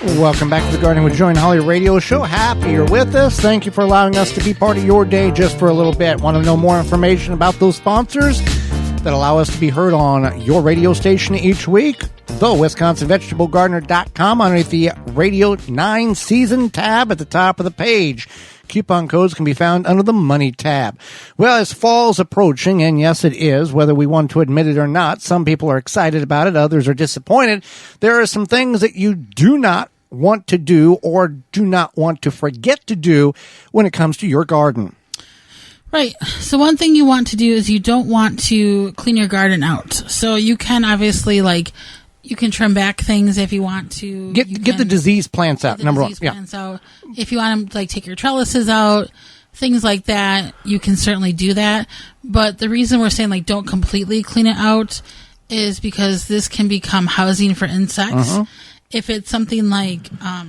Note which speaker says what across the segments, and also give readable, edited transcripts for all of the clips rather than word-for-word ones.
Speaker 1: Welcome back to the Gardening with Joy and Holly radio show. Happy you're with us. Thank you for allowing us to be part of your day just for a little bit. Want to know more information about those sponsors that allow us to be heard on your radio station each week? The WisconsinVegetableGardener.com underneath the Radio 9 Season tab at the top of the page. Coupon codes can be found under the Money tab. Well, as fall's approaching, and yes, it is, whether we want to admit it or not, some people are excited about it, others are disappointed. There are some things that you do not want to do or do not want to forget to do when it comes to your garden.
Speaker 2: Right. So one thing you want to do is you don't want to clean your garden out. So you can obviously, you can trim back things if you want to.
Speaker 1: Get the diseased plants out, number one.
Speaker 2: Plants out. If you want to take your trellises out, things like that, you can certainly do that. But the reason we're saying don't completely clean it out is because this can become housing for insects. Uh-huh. If it's something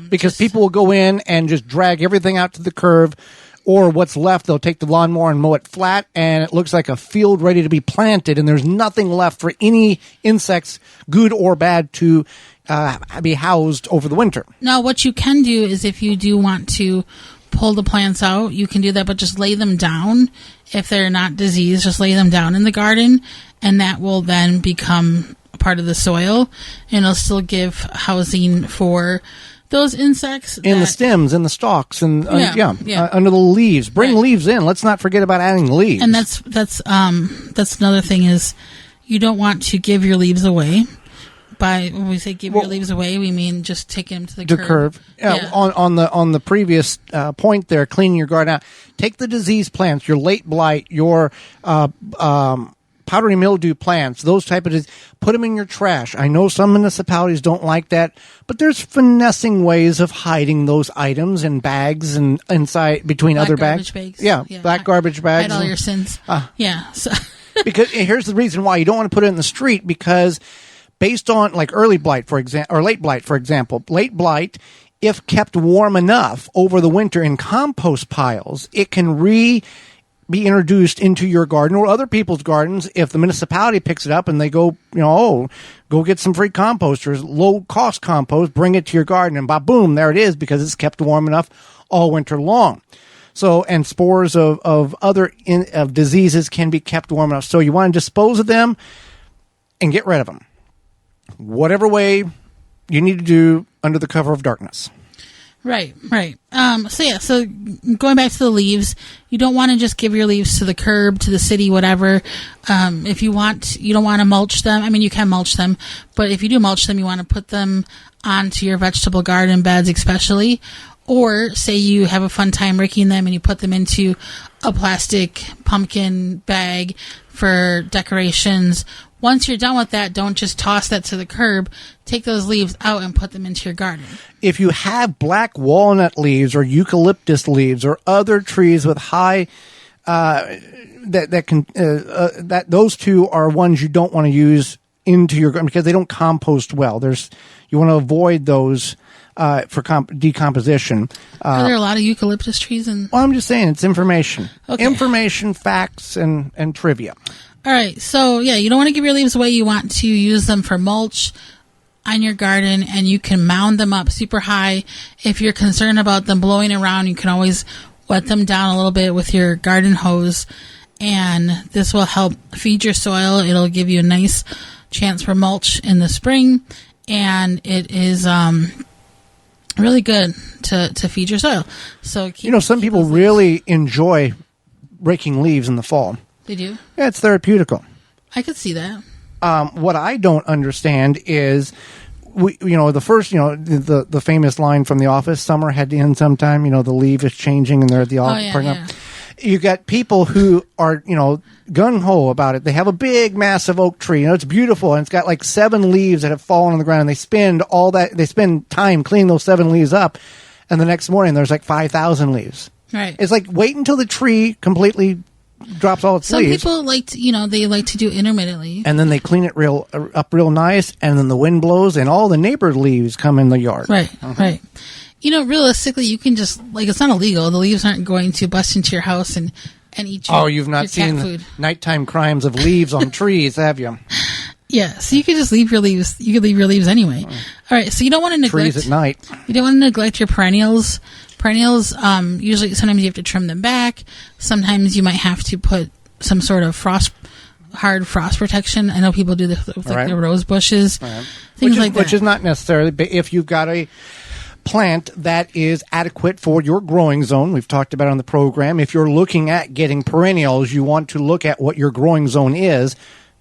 Speaker 1: because people will go in and just drag everything out to the curb, or what's left, they'll take the lawnmower and mow it flat, and it looks like a field ready to be planted, and there's nothing left for any insects, good or bad, to be housed over the winter.
Speaker 2: Now, what you can do is if you do want to pull the plants out, you can do that, but just lay them down. If they're not diseased, just lay them down in the garden, and that will then become part of the soil, and it'll still give housing for those insects
Speaker 1: in the stems, in the stalks, and under the leaves. Bring leaves in. Let's not forget about adding leaves.
Speaker 2: And that's another thing is you don't want to give your leaves away. When we say your leaves away, we mean just take them to the curb.
Speaker 1: Yeah. On the previous point there, cleaning your garden out. Take the diseased plants, your late blight, your powdery mildew plants, those type of put them in your trash. I know some municipalities don't like that, but there's finessing ways of hiding those items in bags and inside between
Speaker 2: black
Speaker 1: other bags. Yeah, black garbage bags.
Speaker 2: Hide all your sins. So.
Speaker 1: Because here's the reason why you don't want to put it in the street, because based on early blight, for example, or late blight, for example, late blight, if kept warm enough over the winter in compost piles, it can be introduced into your garden or other people's gardens. If the municipality picks it up and they go, go get some free composters, low cost compost, bring it to your garden, and boom, there it is, because it's kept warm enough all winter long. So, and spores of other diseases can be kept warm enough. So you want to dispose of them and get rid of them, whatever way you need to do under the cover of darkness.
Speaker 2: Right. So going back to the leaves, you don't want to just give your leaves to the curb, to the city, whatever. If you don't want to mulch them. I mean, you can mulch them, but if you do mulch them, you want to put them onto your vegetable garden beds, especially. Or say you have a fun time raking them and you put them into a plastic pumpkin bag for decorations. Once you're done with that, don't just toss that to the curb. Take those leaves out and put them into your garden.
Speaker 1: If you have black walnut leaves or eucalyptus leaves or other trees with high, those two are ones you don't want to use into your garden because they don't compost well. You want to avoid those for decomposition.
Speaker 2: Are there a lot of eucalyptus trees? Well,
Speaker 1: I'm just saying, it's information. Okay. Information, facts, and trivia.
Speaker 2: All right. So, you don't want to give your leaves away. You want to use them for mulch on your garden, and you can mound them up super high. If you're concerned about them blowing around, you can always wet them down a little bit with your garden hose, and this will help feed your soil. It'll give you a nice chance for mulch in the spring, and it is really good to feed your soil. So
Speaker 1: some people really enjoy raking leaves in the fall.
Speaker 2: They do?
Speaker 1: Yeah, it's therapeutical.
Speaker 2: I could see that.
Speaker 1: What I don't understand is, the famous line from The Office, summer had to end sometime. The leaf is changing and they're at the office. Yeah. You got people who are, gung-ho about it. They have a big, massive oak tree. It's beautiful, and it's got 7 leaves that have fallen on the ground, and they spend time cleaning those 7 leaves up, and the next morning there's 5,000 leaves.
Speaker 2: Right.
Speaker 1: It's wait until the tree completely drops all its leaves.
Speaker 2: Some people they like to do intermittently.
Speaker 1: And then they clean it up real nice, and then the wind blows, and all the neighbor leaves come in the yard.
Speaker 2: Right, right. Realistically, you can just, it's not illegal. The leaves aren't going to bust into your house and eat your
Speaker 1: you've not seen
Speaker 2: food.
Speaker 1: Nighttime crimes of leaves on trees, have you?
Speaker 2: Yeah, so you could just leave your leaves. You could leave your leaves anyway. All right, so you don't want to neglect
Speaker 1: trees at night.
Speaker 2: You don't want to neglect your perennials. Perennials, usually sometimes you have to trim them back. Sometimes you might have to put some sort of hard frost protection. I know people do this with like the rose bushes, things like that.
Speaker 1: Which is not necessarily, but if you've got a plant that is adequate for your growing zone, we've talked about it on the program. If you're looking at getting perennials, you want to look at what your growing zone is.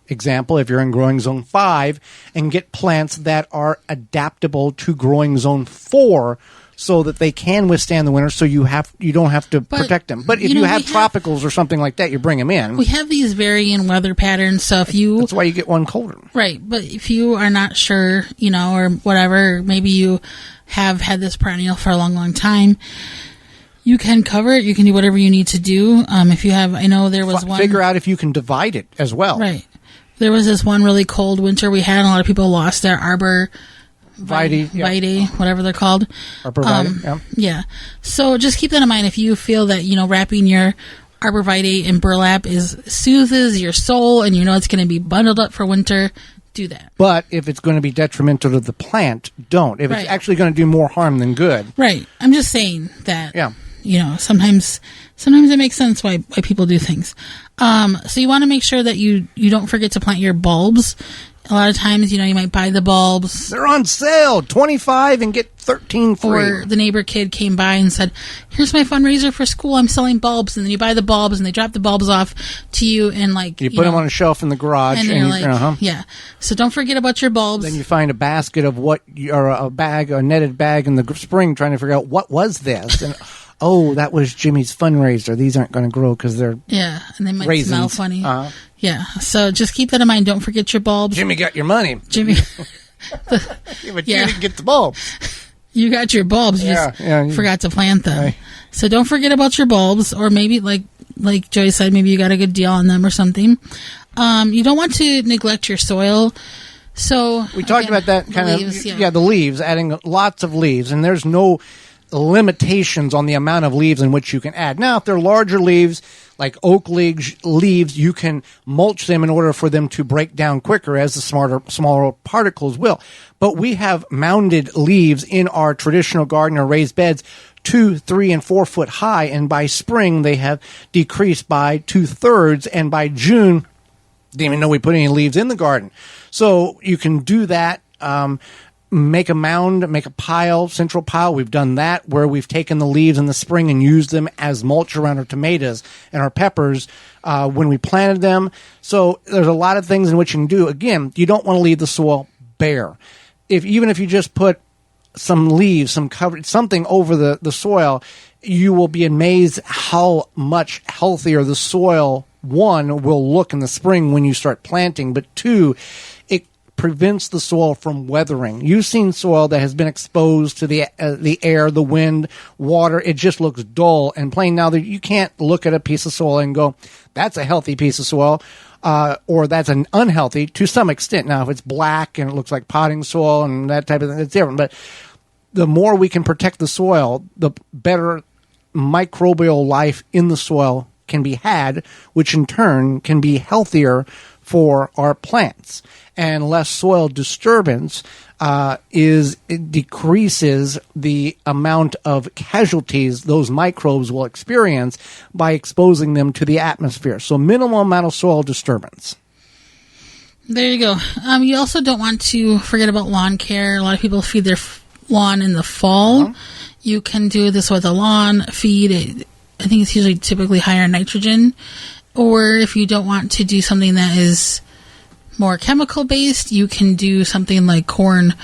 Speaker 1: Example, if you're in growing zone 5, and get plants that are adaptable to growing zone 4 so that they can withstand the winter, so you don't have to protect them. But if you have tropicals or something like that, you bring them in.
Speaker 2: We have these varying weather patterns, so if you...
Speaker 1: That's why you get one colder.
Speaker 2: Right, but if you are not sure, or whatever, maybe you have had this perennial for a long, long time, you can cover it. You can do whatever you need to do. If you have... I know there was one...
Speaker 1: Figure out if you can divide it as well.
Speaker 2: Right. There was this one really cold winter we had, and a lot of people lost their arbor vitae, whatever they're called.
Speaker 1: Arbor vitae,
Speaker 2: yeah. So just keep that in mind. If you feel that, wrapping your arbor vitae in burlap soothes your soul, and it's going to be bundled up for winter, do that.
Speaker 1: But if it's going to be detrimental to the plant, don't. If it's actually going to do more harm than good.
Speaker 2: Right. I'm just saying that.
Speaker 1: Yeah.
Speaker 2: Sometimes it makes sense why people do things. So you want to make sure that you don't forget to plant your bulbs. A lot of times, you might buy the bulbs.
Speaker 1: They're on sale, 25 and get 13 free.
Speaker 2: Or the neighbor kid came by and said, here's my fundraiser for school. I'm selling bulbs. And then you buy the bulbs and they drop the bulbs off to you and
Speaker 1: you put them on a shelf in the garage.
Speaker 2: And you're yeah. So don't forget about your bulbs.
Speaker 1: Then you find a basket of a netted bag in the spring trying to figure out what was this. And oh, that was Jimmy's fundraiser. These aren't going to grow because they're
Speaker 2: and they might
Speaker 1: raisins.
Speaker 2: Smell funny. Yeah, so just keep that in mind. Don't forget your bulbs.
Speaker 1: Jimmy got your money.
Speaker 2: Jimmy.
Speaker 1: But you didn't get the bulbs.
Speaker 2: You got your bulbs. You just forgot to plant them. Right. So don't forget about your bulbs, or maybe like Joy said, maybe you got a good deal on them or something. You don't want to neglect your soil. So
Speaker 1: we talked about that kind of the leaves, adding lots of leaves, and there's no limitations on the amount of leaves in which you can add. Now, if they're larger leaves, like oak leaves, you can mulch them in order for them to break down quicker, as the smaller particles will. But we have mounded leaves in our traditional garden or raised beds 2, 3, and 4 foot high, and by spring they have decreased by 2/3, and by June, didn't even know we put any leaves in the garden. So you can do that. Make a mound, make a pile, central pile. We've done that where we've taken the leaves in the spring and used them as mulch around our tomatoes and our peppers when we planted them. So there's a lot of things in which you can do. Again, you don't want to leave the soil bare. Even if you just put some leaves, something over the soil, you will be amazed how much healthier the soil, one, will look in the spring when you start planting, but two, prevents the soil from weathering. You've seen soil that has been exposed to the air, the wind, water. It just looks dull and plain. Now, you can't look at a piece of soil and go, that's a healthy piece of soil, or that's an unhealthy to some extent. Now, if it's black and it looks like potting soil and that type of thing, it's different. But the more we can protect the soil, the better microbial life in the soil can be had, which in turn can be healthier for our plants. And less soil disturbance decreases the amount of casualties those microbes will experience by exposing them to the atmosphere. So minimal amount of soil disturbance.
Speaker 2: There you go. You also don't want to forget about lawn care. A lot of people feed their lawn in the fall. You can do this with a lawn feed. I think it's usually typically higher nitrogen. Or if you don't want to do something that is more chemical based, you can do something like corn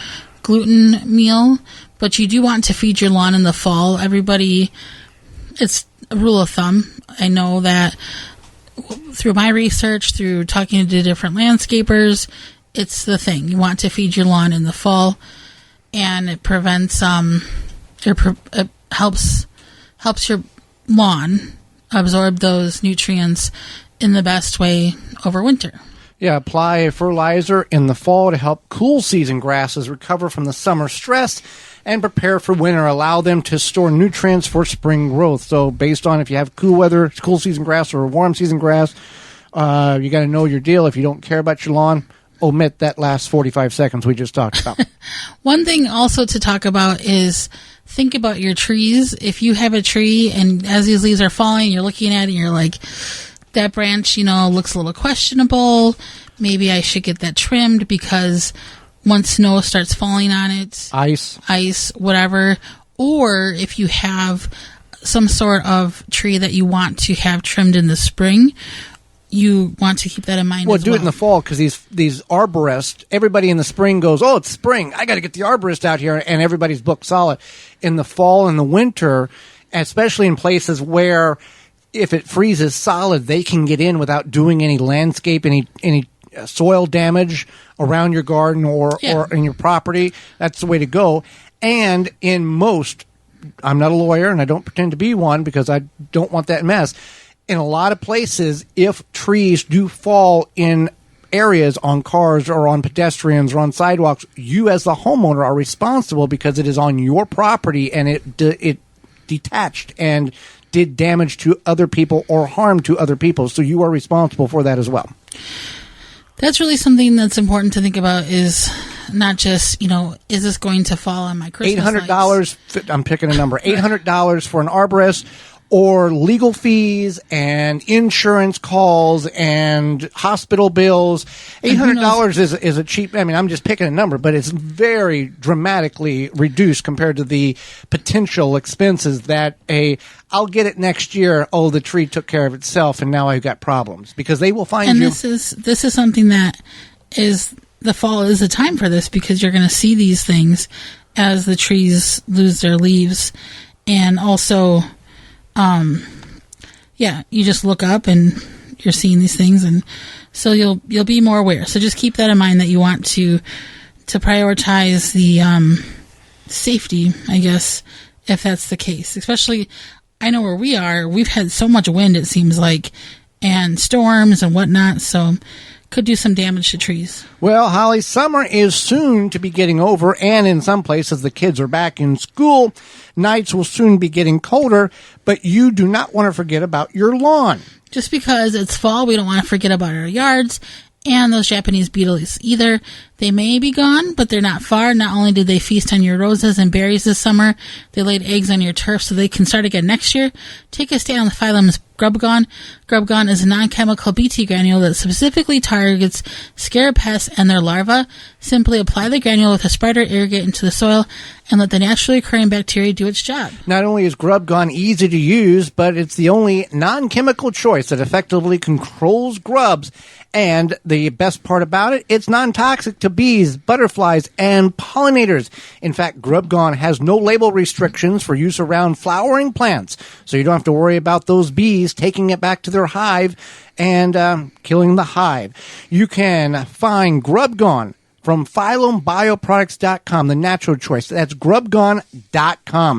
Speaker 2: gluten meal, but you do want to feed your lawn in the fall. It's a rule of thumb. I know that through my research, through talking to different landscapers, it's the thing. You want to feed your lawn in the fall, and it prevents it helps your lawn absorb those nutrients in the best way over winter.
Speaker 1: Yeah, apply a fertilizer in the fall to help cool season grasses recover from the summer stress and prepare for winter. Allow them to store nutrients for spring growth. So based on if you have cool weather, cool season grass, or warm season grass, you got to know your deal. If you don't care about your lawn, omit that last 45 seconds we just talked about.
Speaker 2: One thing also to talk about is think about your trees. If you have a tree and as these leaves are falling, you're looking at it and you're like, that branch, looks a little questionable. Maybe I should get that trimmed because once snow starts falling on it, ice, whatever. Or if you have some sort of tree that you want to have trimmed in the spring, you want to keep that in mind. Well,
Speaker 1: do it in the fall because these arborists, everybody in the spring goes, oh, it's spring, I got to get the arborist out here, and everybody's booked solid. In the fall and the winter, especially in places where if it freezes solid, they can get in without doing any landscape, any soil damage around your garden or in your property. That's the way to go. And in most, I'm not a lawyer and I don't pretend to be one because I don't want that mess. In a lot of places, if trees do fall in areas on cars or on pedestrians or on sidewalks, you as the homeowner are responsible because it is on your property and it detached and did damage to other people or harm to other people. So you are responsible for that as well.
Speaker 2: That's really something that's important to think about is not just, is this going to fall on my Christmas
Speaker 1: $800,
Speaker 2: lights?
Speaker 1: I'm picking a number, $800 for an arborist, or legal fees and insurance calls and hospital bills. $800 is a cheap, I'm just picking a number, but it's very dramatically reduced compared to the potential expenses that I'll get it next year. Oh, the tree took care of itself and now I've got problems because they will find you.
Speaker 2: And this is something that is, the fall is a time for this because you're going to see these things as the trees lose their leaves. And also, you just look up and you're seeing these things, and so you'll be more aware. So just keep that in mind that you want to prioritize the safety, I guess, if that's the case. Especially, I know where we are, we've had so much wind, it seems like, and storms and whatnot, so could do some damage to trees.
Speaker 1: Well, Holly, summer is soon to be getting over, and in some places the kids are back in school. Nights will soon be getting colder, but you do not want to forget about your lawn.
Speaker 2: Just because it's fall, we don't want to forget about our yards and those Japanese beetles either. They may be gone, but they're not far. Not only did they feast on your roses and berries this summer, they laid eggs on your turf so they can start again next year. Take a stand on the phylum Grubgon. Grubgon is a non-chemical Bt granule that specifically targets scarab pests and their larvae. Simply apply the granule with a spreader, irrigate into the soil, and let the naturally occurring bacteria do its job.
Speaker 1: Not only is Grubgon easy to use, but it's the only non-chemical choice that effectively controls grubs. And the best part about it, it's non-toxic to bees, butterflies, and pollinators. In fact, Grubgon has no label restrictions for use around flowering plants, so you don't have to worry about those bees taking it back to their hive and killing the hive. You can find Grubgon from PhylumBioproducts.com, the natural choice. That's Grubgon.com.